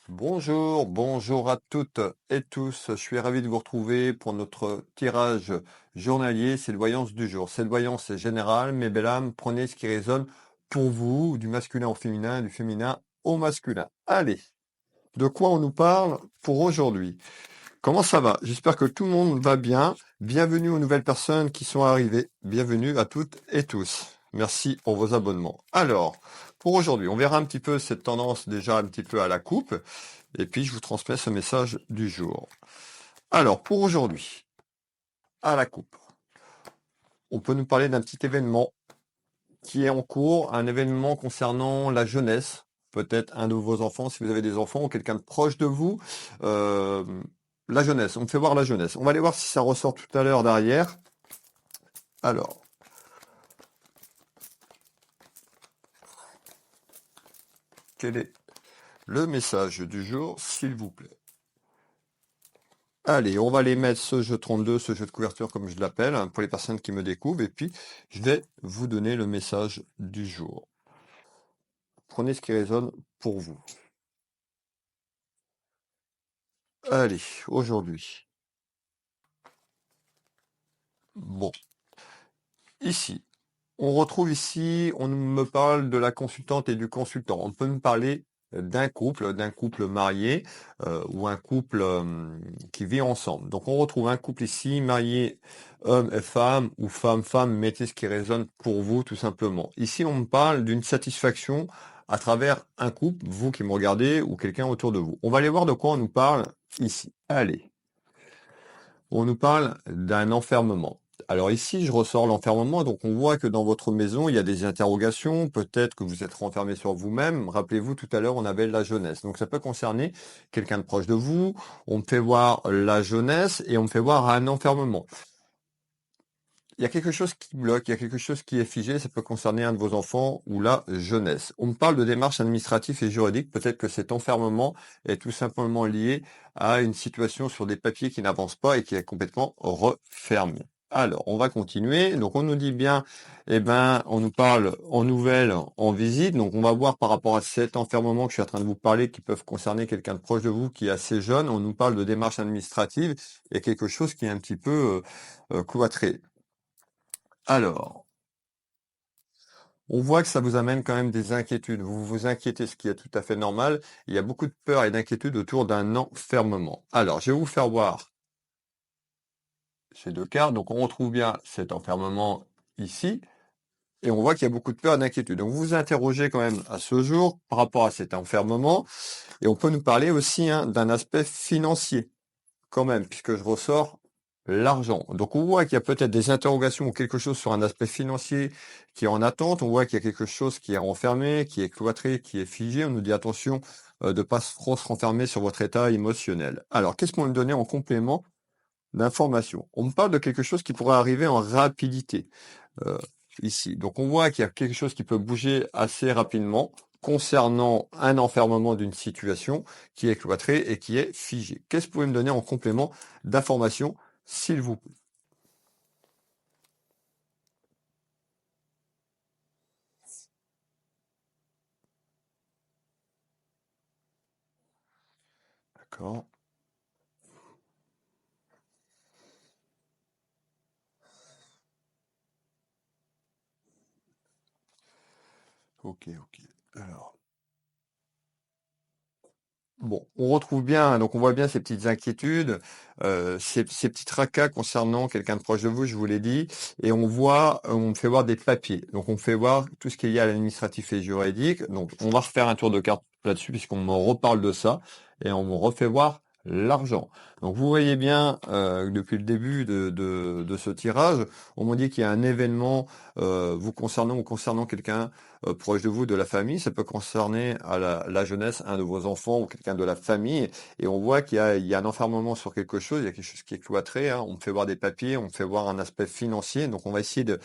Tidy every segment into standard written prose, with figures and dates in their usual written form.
Bonjour, bonjour à toutes et tous. Je suis ravi de vous retrouver pour notre tirage journalier. C'est le voyance du jour. Cette voyance est générale, mais belle âme, prenez ce qui résonne pour vous, du masculin au féminin, du féminin au masculin. Allez, de quoi on nous parle pour aujourd'hui? Comment ça va? J'espère que tout le monde va bien. Bienvenue aux nouvelles personnes qui sont arrivées. Bienvenue à toutes et tous. Merci pour vos abonnements. Alors, pour aujourd'hui, on verra un petit peu cette tendance déjà un petit peu à la coupe. Et puis, je vous transmets ce message du jour. Alors, pour aujourd'hui, à la coupe, on peut nous parler d'un petit événement qui est en cours, un événement concernant la jeunesse, peut-être un de vos enfants, si vous avez des enfants ou quelqu'un de proche de vous. Euh, la jeunesse, on me fait voir la jeunesse. On va aller voir si ça ressort tout à l'heure derrière. Alors, quel est le message du jour, s'il vous plaît? Allez, on va les mettre ce jeu 32, ce jeu de couverture comme je l'appelle, hein, pour les personnes qui me découvrent, et puis je vais vous donner le message du jour. Prenez ce qui résonne pour vous. Allez, aujourd'hui. Bon, ici, on retrouve ici, on me parle de la consultante et du consultant. On peut me parler d'un couple marié ou un couple qui vit ensemble. Donc on retrouve un couple ici, marié homme et femme ou femme-femme, mettez ce qui résonne pour vous tout simplement. Ici on me parle d'une satisfaction à travers un couple, vous qui me regardez ou quelqu'un autour de vous. On va aller voir de quoi on nous parle ici. Allez, on nous parle d'un enfermement. Alors ici, je ressors l'enfermement, donc on voit que dans votre maison, il y a des interrogations, peut-être que vous êtes renfermé sur vous-même. Rappelez-vous, tout à l'heure, on avait la jeunesse. Donc ça peut concerner quelqu'un de proche de vous, on me fait voir la jeunesse et on me fait voir un enfermement. Il y a quelque chose qui bloque, il y a quelque chose qui est figé, ça peut concerner un de vos enfants ou la jeunesse. On me parle de démarches administratives et juridiques, peut-être que cet enfermement est tout simplement lié à une situation sur des papiers qui n'avancent pas et qui est complètement refermé. Alors, on va continuer. Donc, on nous dit bien, on nous parle en nouvelles, en visite. Donc, on va voir par rapport à cet enfermement que je suis en train de vous parler, qui peuvent concerner quelqu'un de proche de vous qui est assez jeune. On nous parle de démarches administratives et quelque chose qui est un petit peu cloîtré. Alors, on voit que ça vous amène quand même des inquiétudes. Vous vous inquiétez, ce qui est tout à fait normal. Il y a beaucoup de peur et d'inquiétude autour d'un enfermement. Alors, je vais vous faire voir ces deux cartes. Donc, on retrouve bien cet enfermement ici. Et on voit qu'il y a beaucoup de peur et d'inquiétude. Donc, vous vous interrogez quand même à ce jour par rapport à cet enfermement. Et on peut nous parler aussi d'un aspect financier, quand même, puisque je ressors l'argent. Donc on voit qu'il y a peut-être des interrogations ou quelque chose sur un aspect financier qui est en attente. On voit qu'il y a quelque chose qui est renfermé, qui est cloîtré, qui est figé. On nous dit attention de ne pas trop se renfermer sur votre état émotionnel. Alors qu'est-ce qu'on va me donner en complément d'information? On me parle de quelque chose qui pourrait arriver en rapidité euh, ici. Donc on voit qu'il y a quelque chose qui peut bouger assez rapidement concernant un enfermement d'une situation qui est cloîtrée et qui est figée. Qu'est-ce que vous pouvez me donner en complément d'information, s'il vous plaît? D'accord. Ok, ok. Alors. Bon, on retrouve bien, donc on voit bien ces petites inquiétudes, ces petits tracas concernant quelqu'un de proche de vous, je vous l'ai dit, et on voit, on me fait voir des papiers. Donc on me fait voir tout ce qui est lié à l'administratif et juridique. Donc on va refaire un tour de carte là-dessus puisqu'on me reparle de ça et on me refait voir l'argent. Donc vous voyez bien depuis le début de ce tirage, on m'a dit qu'il y a un événement vous concernant ou concernant quelqu'un proche de vous, de la famille. Ça peut concerner à la jeunesse, un de vos enfants ou quelqu'un de la famille. Et on voit qu'il y a un enfermement sur quelque chose, il y a quelque chose qui est cloîtré, hein. On me fait voir des papiers, on me fait voir un aspect financier. Donc on va essayer de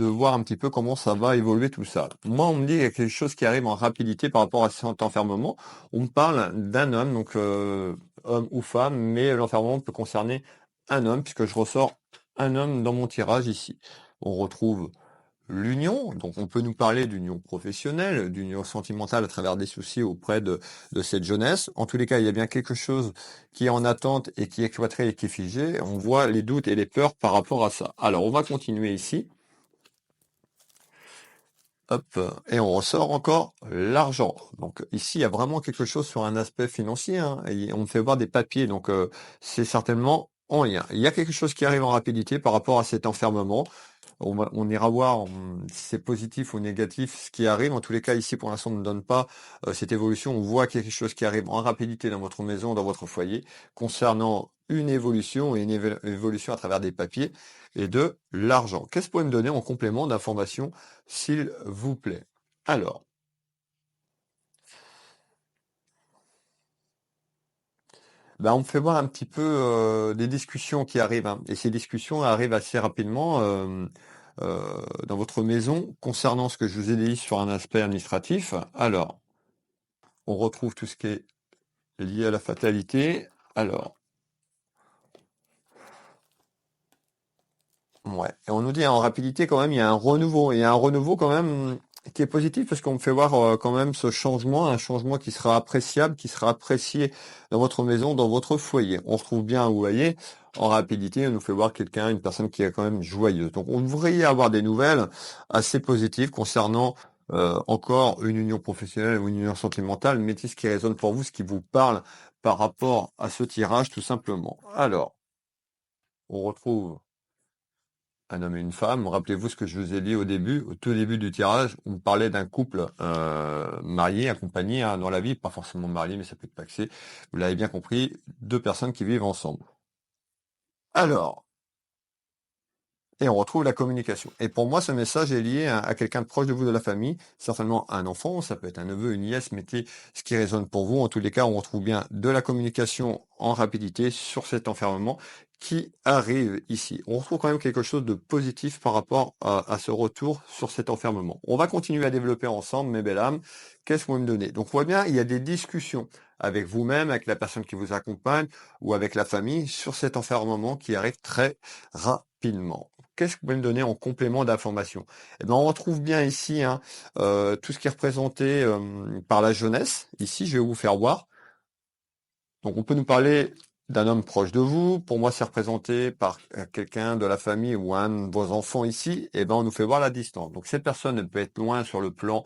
voir un petit peu comment ça va évoluer tout ça. Moi, on me dit qu'il y a quelque chose qui arrive en rapidité par rapport à cet enfermement. On me parle d'un homme, donc homme ou femme, mais l'enfermement peut concerner un homme, puisque je ressors un homme dans mon tirage ici. On retrouve l'union. Donc on peut nous parler d'union professionnelle, d'union sentimentale à travers des soucis auprès de cette jeunesse. En tous les cas, il y a bien quelque chose qui est en attente et qui est cloîtré et qui est figé. On voit les doutes et les peurs par rapport à ça. Alors on va continuer ici. Hop, et on ressort encore l'argent. Donc ici, il y a vraiment quelque chose sur un aspect financier, hein, et on me fait voir des papiers, donc c'est certainement en lien. Il y a quelque chose qui arrive en rapidité par rapport à cet enfermement. On ira voir si c'est positif ou négatif ce qui arrive. En tous les cas, ici, pour l'instant, on ne donne pas cette évolution. On voit quelque chose qui arrive en rapidité dans votre maison, dans votre foyer, concernant une évolution et une évolution à travers des papiers et de l'argent. Qu'est-ce que vous pouvez me donner en complément d'information, s'il vous plaît? Alors, ben, on me fait voir un petit peu des discussions qui arrivent, hein. Et ces discussions arrivent assez rapidement dans votre maison concernant ce que je vous ai dit sur un aspect administratif. Alors, on retrouve tout ce qui est lié à la fatalité. Alors, ouais. Et on nous dit en rapidité quand même, il y a un renouveau. Et un renouveau quand même qui est positif parce qu'on me fait voir quand même ce changement, un changement qui sera appréciable, qui sera apprécié dans votre maison, dans votre foyer. On retrouve bien, vous voyez, en rapidité, on nous fait voir quelqu'un, une personne qui est quand même joyeuse. Donc on devrait y avoir des nouvelles assez positives concernant encore une union professionnelle ou une union sentimentale, mais ce qui résonne pour vous, ce qui vous parle par rapport à ce tirage, tout simplement. Alors, on retrouve un homme et une femme. Rappelez-vous ce que je vous ai dit au début, au tout début du tirage, on parlait d'un couple marié, accompagné hein, dans la vie, pas forcément marié, mais ça peut être paxé. Vous l'avez bien compris, deux personnes qui vivent ensemble. Alors, et on retrouve la communication. Et pour moi, ce message est lié à quelqu'un de proche de vous, de la famille, certainement un enfant, ça peut être un neveu, une nièce, mettez ce qui résonne pour vous. En tous les cas, on retrouve bien de la communication en rapidité sur cet enfermement qui arrive ici. On retrouve quand même quelque chose de positif par rapport à ce retour sur cet enfermement. On va continuer à développer ensemble, mes belles âmes. Qu'est-ce que vous me donnez? Donc, on voit bien, il y a des discussions avec vous-même, avec la personne qui vous accompagne ou avec la famille sur cet enfermement qui arrive très rapidement. Qu'est-ce que vous pouvez me donner en complément d'information? Eh ben, on retrouve bien ici hein, tout ce qui est représenté par la jeunesse. Ici, je vais vous faire voir. Donc, on peut nous parler d'un homme proche de vous. Pour moi, c'est représenté par quelqu'un de la famille ou un de vos enfants ici. Et ben, on nous fait voir la distance. Donc, cette personne, elle peut être loin sur le plan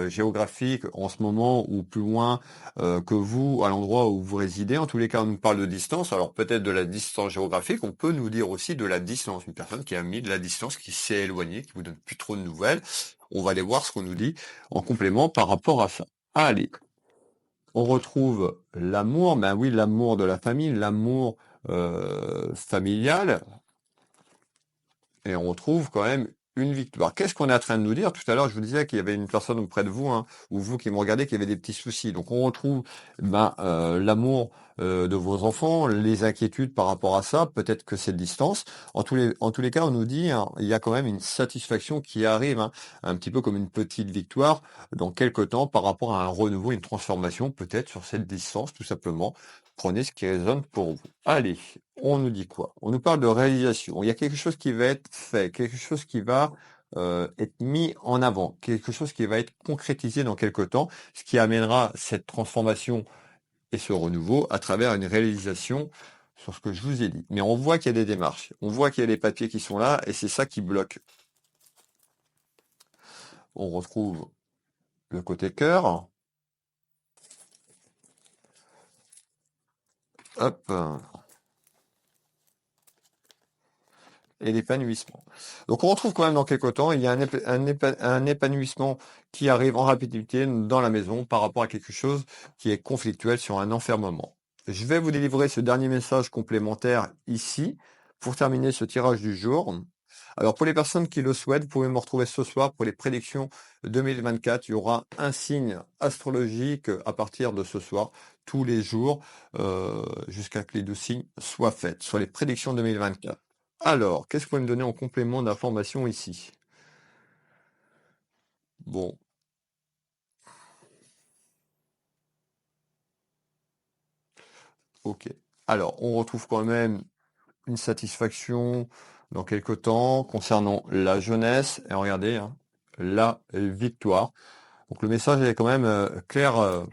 géographique en ce moment ou plus loin que vous, à l'endroit où vous résidez. En tous les cas, on nous parle de distance. Alors, peut-être de la distance géographique. On peut nous dire aussi de la distance. Une personne qui a mis de la distance, qui s'est éloignée, qui vous donne plus trop de nouvelles. On va aller voir ce qu'on nous dit en complément par rapport à ça. Allez. On retrouve l'amour, ben oui, l'amour de la famille, l'amour familial, et on retrouve quand même une victoire. Qu'est-ce qu'on est en train de nous dire? Tout à l'heure, je vous disais qu'il y avait une personne auprès de vous, hein, ou vous qui me regardez, qui avait des petits soucis. Donc on retrouve l'amour de vos enfants, les inquiétudes par rapport à ça, peut-être que cette distance. En tous les cas, on nous dit, hein, il y a quand même une satisfaction qui arrive, hein, un petit peu comme une petite victoire dans quelque temps par rapport à un renouveau, une transformation, peut-être sur cette distance, tout simplement. Prenez ce qui résonne pour vous. Allez, on nous dit quoi? On nous parle de réalisation. Il y a quelque chose qui va être fait, quelque chose qui va être mis en avant, quelque chose qui va être concrétisé dans quelque temps, ce qui amènera cette transformation et ce renouveau à travers une réalisation sur ce que je vous ai dit. Mais on voit qu'il y a des démarches, on voit qu'il y a les papiers qui sont là et c'est ça qui bloque. On retrouve le côté cœur. Hop. Et l'épanouissement. Donc on retrouve quand même dans quelque temps, il y a un épanouissement qui arrive en rapidité dans la maison par rapport à quelque chose qui est conflictuel sur un enfermement. Je vais vous délivrer ce dernier message complémentaire ici pour terminer ce tirage du jour. Alors pour les personnes qui le souhaitent, vous pouvez me retrouver ce soir pour les prédictions 2024. Il y aura un signe astrologique à partir de ce soir, tous les jours, jusqu'à que les 12 signes soient faits, sur les prédictions 2024. Alors, qu'est-ce que vous pouvez me donner en complément d'information ici? Bon, ok. Alors, on retrouve quand même une satisfaction dans quelque temps concernant la jeunesse. Et regardez, hein, la victoire. Donc le message est quand même clair.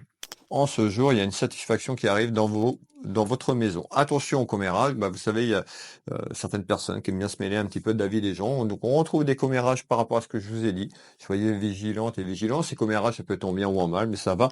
En ce jour, il y a une satisfaction qui arrive dans votre maison. Attention au commérage, bah, vous savez, il y a certaines personnes qui aiment bien se mêler un petit peu de la vie des gens. Donc on retrouve des commérages par rapport à ce que je vous ai dit. Soyez vigilantes et vigilants. Ces commérages, ça peut être en bien ou en mal, mais ça va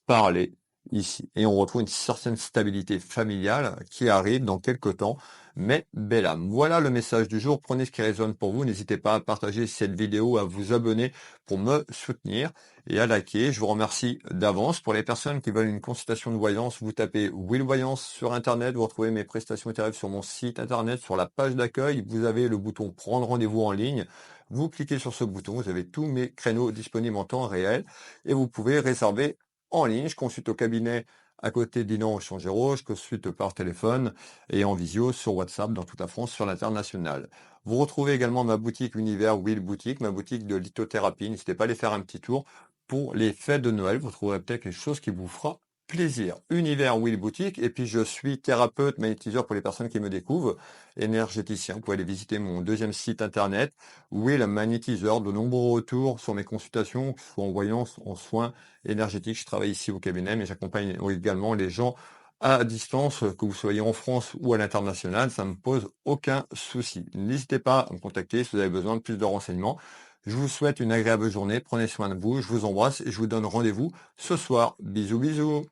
parler ici. Et on retrouve une certaine stabilité familiale qui arrive dans quelques temps. Mais belle âme. Voilà le message du jour. Prenez ce qui résonne pour vous. N'hésitez pas à partager cette vidéo, à vous abonner pour me soutenir et à liker. Je vous remercie d'avance. Pour les personnes qui veulent une consultation de voyance, vous tapez Will Voyance sur Internet. Vous retrouvez mes prestations et tarifs sur mon site Internet. Sur la page d'accueil, vous avez le bouton Prendre rendez-vous en ligne. Vous cliquez sur ce bouton. Vous avez tous mes créneaux disponibles en temps réel et vous pouvez réserver en ligne. Je consulte au cabinet à côté d'Inan au Changéro. Je consulte par téléphone et en visio sur WhatsApp dans toute la France, sur l'international. Vous retrouvez également ma boutique Univers Will Boutique, ma boutique de lithothérapie. N'hésitez pas à aller faire un petit tour pour les fêtes de Noël. Vous trouverez peut-être quelque chose qui vous fera plaisir. Univers Will Boutique. Et puis, je suis thérapeute, magnétiseur pour les personnes qui me découvrent, énergéticien. Vous pouvez aller visiter mon deuxième site internet, Will Magnétiseur. De nombreux retours sur mes consultations, que ce soit en voyance, en soins énergétiques. Je travaille ici au cabinet, mais j'accompagne également les gens à distance, que vous soyez en France ou à l'international, ça ne me pose aucun souci. N'hésitez pas à me contacter si vous avez besoin de plus de renseignements. Je vous souhaite une agréable journée, prenez soin de vous, je vous embrasse et je vous donne rendez-vous ce soir. Bisous bisous.